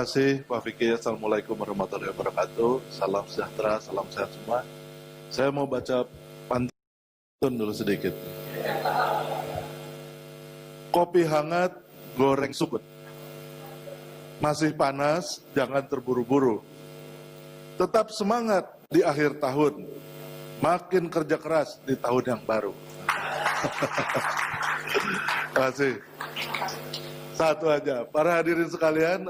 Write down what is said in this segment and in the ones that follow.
kasih Pak Vicky. Assalamualaikum warahmatullahi wabarakatuh. Salam sejahtera, salam sehat semua. Saya mau baca pantun dulu sedikit. Kopi hangat, goreng supet. Masih panas, jangan terburu-buru. Tetap semangat di akhir tahun. Makin kerja keras di tahun yang baru. Terima kasih. Satu aja. Para hadirin sekalian,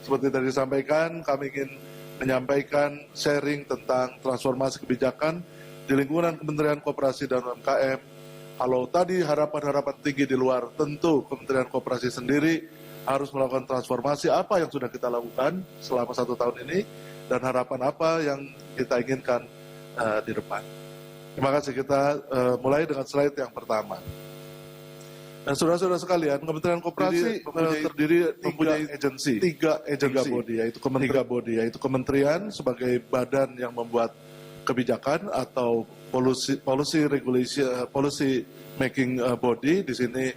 seperti tadi disampaikan, kami ingin menyampaikan sharing tentang transformasi kebijakan di lingkungan Kementerian Koperasi dan UMKM. Kalau tadi harapan-harapan tinggi di luar, tentu Kementerian Koperasi sendiri harus melakukan transformasi apa yang sudah kita lakukan selama 1 tahun ini, dan harapan apa yang kita inginkan di depan. Terima kasih. Kita mulai dengan slide yang pertama. Dan saudara-saudara sekalian, Kementerian Koperasi mempunyai tiga body, yaitu kementerian sebagai badan yang membuat kebijakan atau policy making body. Di sini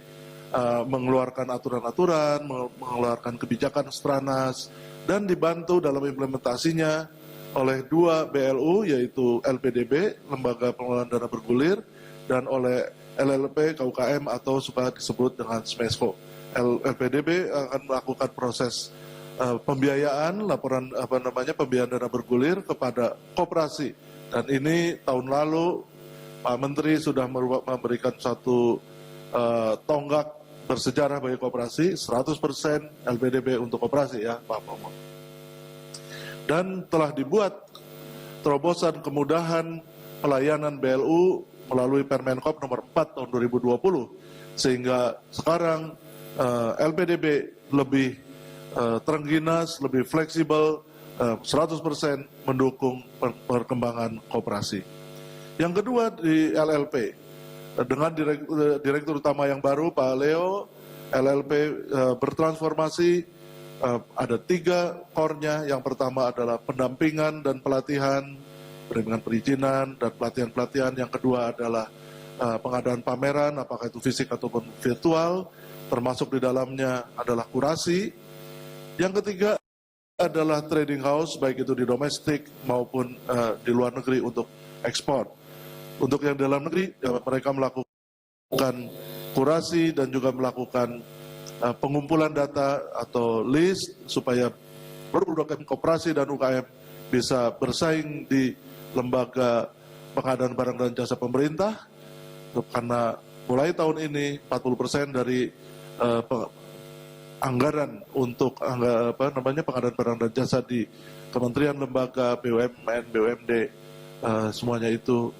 mengeluarkan aturan-aturan, mengeluarkan kebijakan Stranas, dan dibantu dalam implementasinya oleh 2 BLU, yaitu LPDB, Lembaga Pengelolaan Dana Bergulir, dan oleh LLP KUKM atau suka disebut dengan SMESCO. LPDB akan melakukan proses pembiayaan, laporan pembiayaan dana bergulir kepada koperasi. Dan ini tahun lalu Pak Menteri sudah memberikan satu tonggak bersejarah bagi koperasi, 100% LPDB untuk koperasi, ya Pak Promo. Dan telah dibuat terobosan kemudahan pelayanan BLU melalui Permenkop nomor 4 tahun 2020, sehingga sekarang LPDB lebih terengginas, lebih fleksibel, 100% mendukung perkembangan koperasi. Yang kedua di LLP, dengan direktur utama yang baru Pak Leo, LLP bertransformasi, ada 3 core-nya. Yang pertama adalah pendampingan dan pelatihan, pendampingan perizinan dan pelatihan-pelatihan. Yang kedua adalah pengadaan pameran, apakah itu fisik ataupun virtual, termasuk di dalamnya adalah kurasi. Yang ketiga adalah trading house, baik itu di domestik maupun di luar negeri untuk ekspor. Untuk yang dalam negeri, mereka melakukan kurasi dan juga melakukan pengumpulan data atau list supaya produk koperasi dan UKM bisa bersaing di lembaga pengadaan barang dan jasa pemerintah, karena mulai tahun ini 40% dari anggaran untuk pengadaan barang dan jasa di kementerian, lembaga, BUMN, BUMD, semuanya itu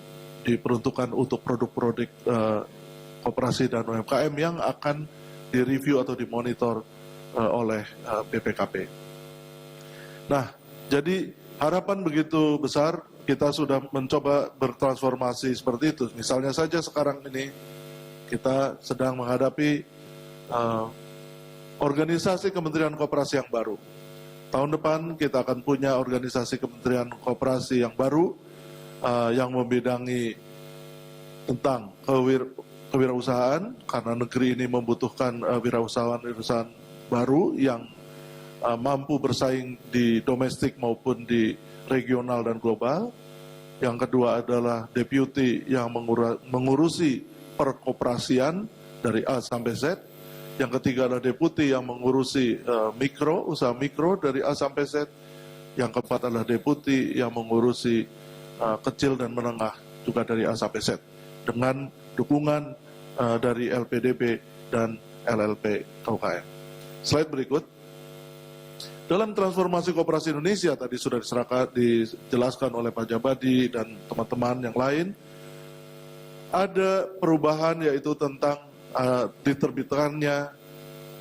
diperuntukkan untuk produk-produk koperasi dan UMKM yang akan direview atau dimonitor oleh BPKP. Nah, jadi harapan begitu besar, kita sudah mencoba bertransformasi seperti itu. Misalnya saja sekarang ini kita sedang menghadapi organisasi Kementerian Koperasi yang baru. Tahun depan kita akan punya organisasi Kementerian Koperasi yang baru yang membidangi tentang kewirausahaan, karena negeri ini membutuhkan wirausahaan baru yang mampu bersaing di domestik maupun di regional dan global. Yang kedua adalah deputi yang mengurusi perkoperasian dari A sampai Z. Yang ketiga adalah deputi yang mengurusi usaha mikro dari A sampai Z. Yang keempat adalah deputi yang mengurusi kecil dan menengah juga dari A sampai Z, dengan dukungan dari LPDB dan LLP KUKM. Slide berikut. Dalam transformasi koperasi Indonesia tadi sudah dijelaskan oleh Pak Jabadi dan teman-teman yang lain, ada perubahan, yaitu tentang diterbitkannya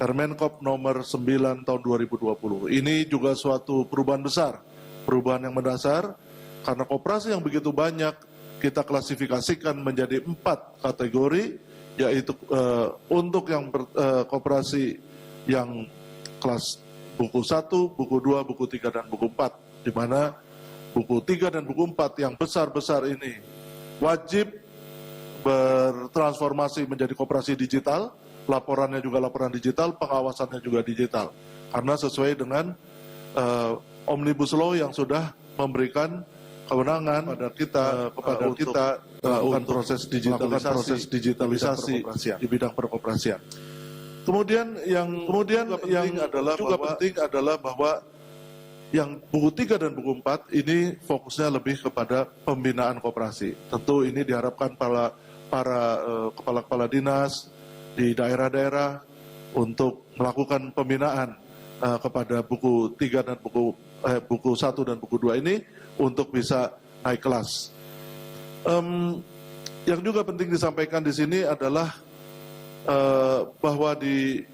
Permenkop nomor 9 tahun 2020. Ini juga suatu perubahan besar, perubahan yang mendasar, karena koperasi yang begitu banyak kita klasifikasikan menjadi 4 kategori, yaitu untuk yang koperasi yang kelas buku 1, buku 2, buku 3, dan buku 4, di mana buku 3 dan buku 4 yang besar-besar ini wajib bertransformasi menjadi koperasi digital, laporannya juga laporan digital, pengawasannya juga digital, karena sesuai dengan Omnibus Law yang sudah memberikan kewenangan kepada kita untuk proses digitalisasi di bidang peroperasian. Kemudian yang juga penting adalah bahwa yang buku 3 dan buku 4 ini fokusnya lebih kepada pembinaan koperasi. Tentu ini diharapkan para kepala-kepala dinas di daerah-daerah untuk melakukan pembinaan kepada buku 3 dan buku 1 dan buku 2 ini untuk bisa naik kelas. Yang juga penting disampaikan di sini adalah bahwa di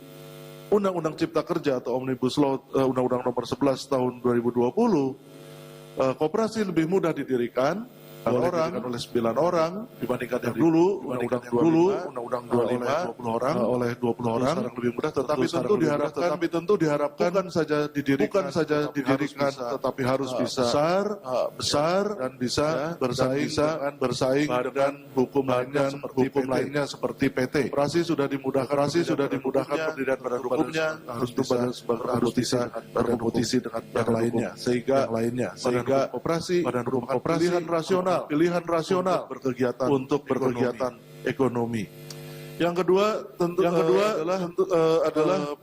Undang-Undang Cipta Kerja atau Omnibus Law Undang-Undang Nomor 11 Tahun 2020, koperasi lebih mudah didirikan oleh 9 orang dibandingkan yang dulu, Undang-Undang 25 oleh 20 orang sekarang lebih mudah, tetapi tentu diharapkan bukan saja didirikan tetapi harus bisa besar dan bisa bersaing dengan hukum lainnya seperti PT. Koperasi sudah dimudahkan pendirian badan hukumnya, harus bisa berkompetisi dengan yang lainnya, sehingga koperasi merupakan pilihan rasional untuk berkegiatan ekonomi. Yang kedua adalah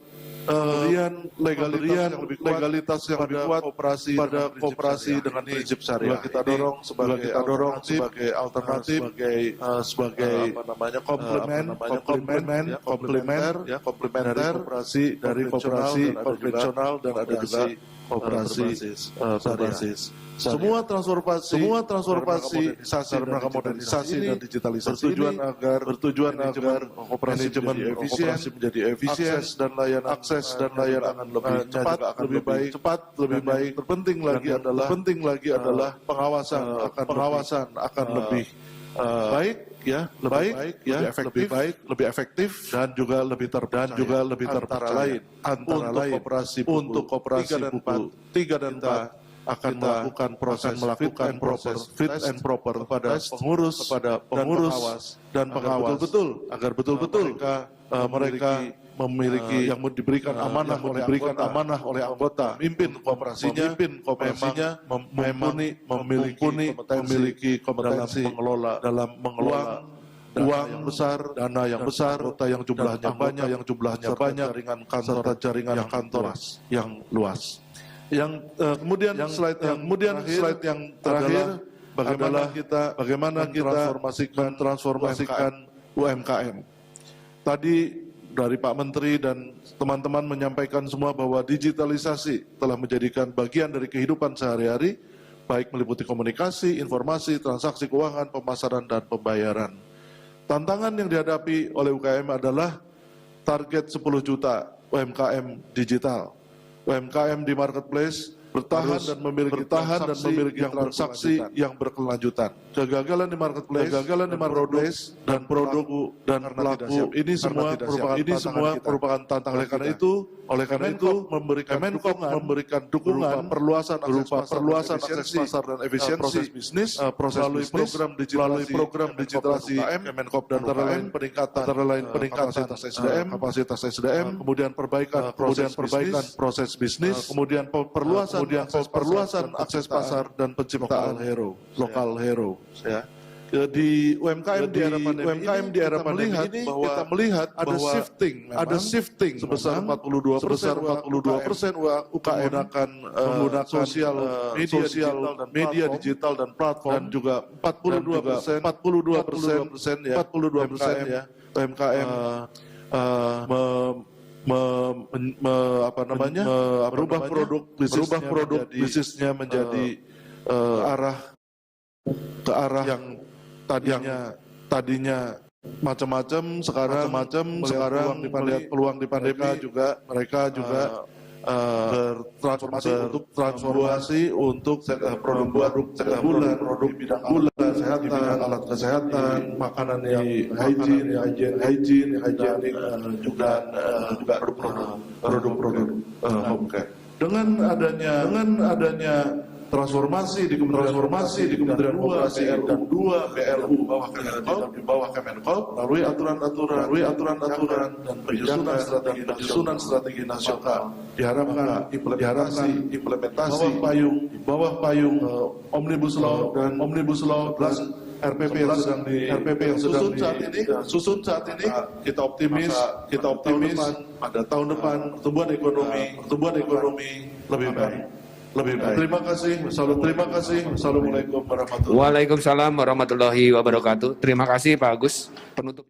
pemberian legalitas yang lebih kuat pada koperasi dengan prinsip syariah. Kita dorong sebagai alternatif, sebagai komplementer dari koperasi konvensional dan ada juga koperasi berbasis. Semua transformasi modernisasi dan digitalisasi bertujuan agar manajemen koperasi menjadi efisien dan layanan lebih cepat, lebih baik. Terpenting lagi adalah pengawasan akan lebih lebih efektif dan juga lebih terpercaya. Antara lain untuk koperasi buku 3 dan 4 akan melakukan proses fit and proper kepada pengurus dan pengawas agar betul-betul mereka memiliki yang diberikan amanah oleh anggota memimpin koperasinya memiliki kompetensi dalam mengelola dana yang besar, kota yang jumlahnya banyak, serta jaringan kantor yang luas. Yang kemudian slide yang terakhir bagaimana kita mentransformasikan UMKM. Tadi dari Pak Menteri dan teman-teman menyampaikan semua bahwa digitalisasi telah menjadikan bagian dari kehidupan sehari-hari, baik meliputi komunikasi, informasi, transaksi keuangan, pemasaran, dan pembayaran. Tantangan yang dihadapi oleh UMKM adalah target 10 juta UMKM digital. UMKM di marketplace bertahan dan memiliki transaksi yang berkelanjutan. Kegagalan di marketplace dan pelaku ini semua merupakan tantangan. Oleh karena itu memberikan dukungan perluasan akses pasar dan efisiensi bisnis melalui program digitalisasi Kemenkop dan antara lain peningkatan kapasitas SDM, kemudian perbaikan proses bisnis, kemudian perluasan akses pasar dan penciptaan lokal hero. Di UMKM di era pandemi ini kita melihat ada shifting sebesar 42% UKM menggunakan sosial media digital dan platform, dan juga 42% UMKM merubah produk bisnisnya menjadi ke arah yang tadinya macam-macam, sekarang melihat peluang di pandemi, mereka juga bertransformasi untuk produk di bidang alat kesehatan, makanan yang hygiene, juga produk home care. Dengan adanya transformasi di Kementerian Koperasi dan 2 BLU di bawah Kemenko melalui aturan-aturan dan penyusunan strategi nasional diharapkan implementasi di bawah payung Omnibus Law dan RPP yang sedang disusun saat ini kita optimis pada tahun depan pertumbuhan ekonomi lebih baik. Terima kasih. Assalamualaikum warahmatullahi wabarakatuh. Waalaikumsalam warahmatullahi wabarakatuh. Terima kasih Pak Agus. Penutup.